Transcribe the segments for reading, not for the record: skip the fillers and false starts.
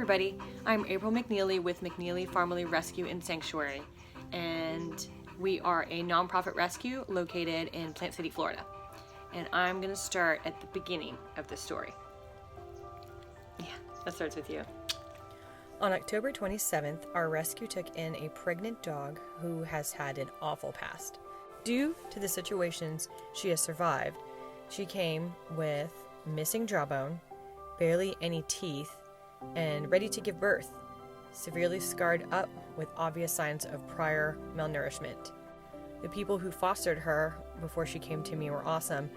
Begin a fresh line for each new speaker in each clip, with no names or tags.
everybody, I'm April McNeely with McNeely Family Rescue and Sanctuary, and we are a nonprofit rescue located in Plant City, Florida. And I'm going to start at the beginning of the story. Yeah, that starts with you.
On October 27th, our rescue took in a pregnant dog who has had an awful past. Due to the situations she has survived, she came with missing jawbone, barely any teeth, and ready to give birth, severely scarred up with obvious signs of prior malnourishment. The people who fostered her before she came to me were awesome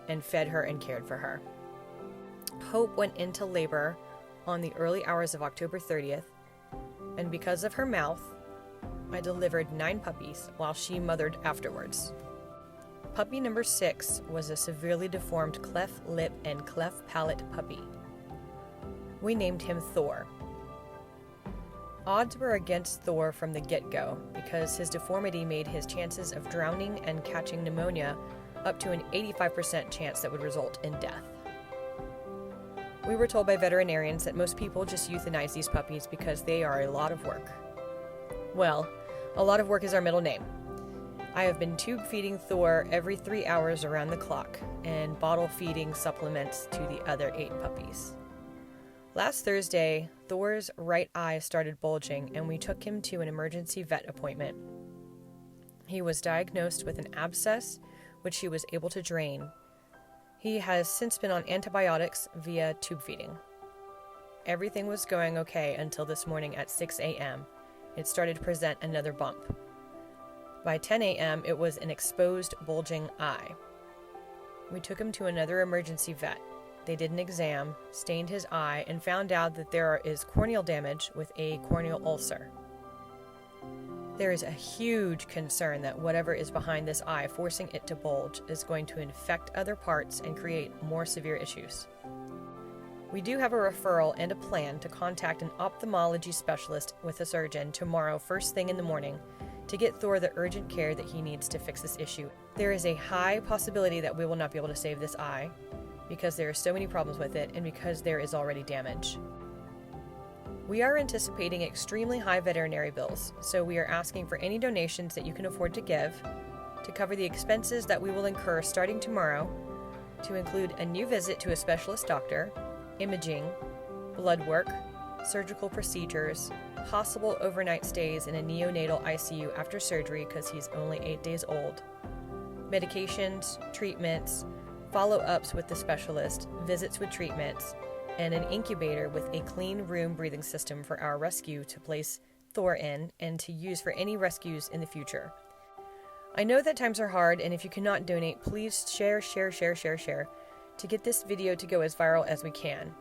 and fed her and cared for her. Hope went into labor on the early hours of October 30th, and because of her mouth, I delivered 9 puppies while she mothered afterwards. Puppy number 6 was a severely deformed clef lip and clef palate puppy. We named him Thor. Odds were against Thor from the get-go because his deformity made his chances of drowning and catching pneumonia up to an 85% chance that would result in death. We were told by veterinarians that most people just euthanize these puppies because they are a lot of work. Well, a lot of work is our middle name. I have been tube feeding Thor every 3 hours around the clock and bottle feeding supplements to the other 8 puppies. Last Thursday, Thor's right eye started bulging and we took him to an emergency vet appointment. He was diagnosed with an abscess, which he was able to drain. He has since been on antibiotics via tube feeding. Everything was going okay until this morning at 6 a.m. It started to present another bump. By 10 a.m., it was an exposed, bulging eye. We took him to another emergency vet. They did an exam, stained his eye, and found out that there is corneal damage with a corneal ulcer. There is a huge concern that whatever is behind this eye, forcing it to bulge, is going to infect other parts and create more severe issues. We do have a referral and a plan to contact an ophthalmology specialist with a surgeon tomorrow first thing in the morning to get Thor the urgent care that he needs to fix this issue. There is a high possibility that we will not be able to save this eye because there are so many problems with it and because there is already damage. We are anticipating extremely high veterinary bills, so we are asking for any donations that you can afford to give to cover the expenses that we will incur starting tomorrow, to include a new visit to a specialist doctor, imaging, blood work, surgical procedures, possible overnight stays in a neonatal ICU after surgery because he's only 8 days old, medications, treatments, follow-ups with the specialist, visits with treatments, and an incubator with a clean room breathing system for our rescue to place Thor in and to use for any rescues in the future. I know that times are hard, and if you cannot donate, please share to get this video to go as viral as we can.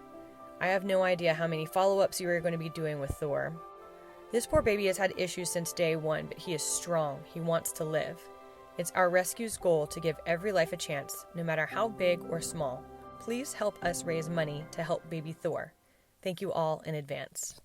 I have no idea how many follow-ups you are going to be doing with Thor. This poor baby has had issues since day one, but he is strong. He wants to live. It's our rescue's goal to give every life a chance, no matter how big or small. Please help us raise money to help baby Thor. Thank you all in advance.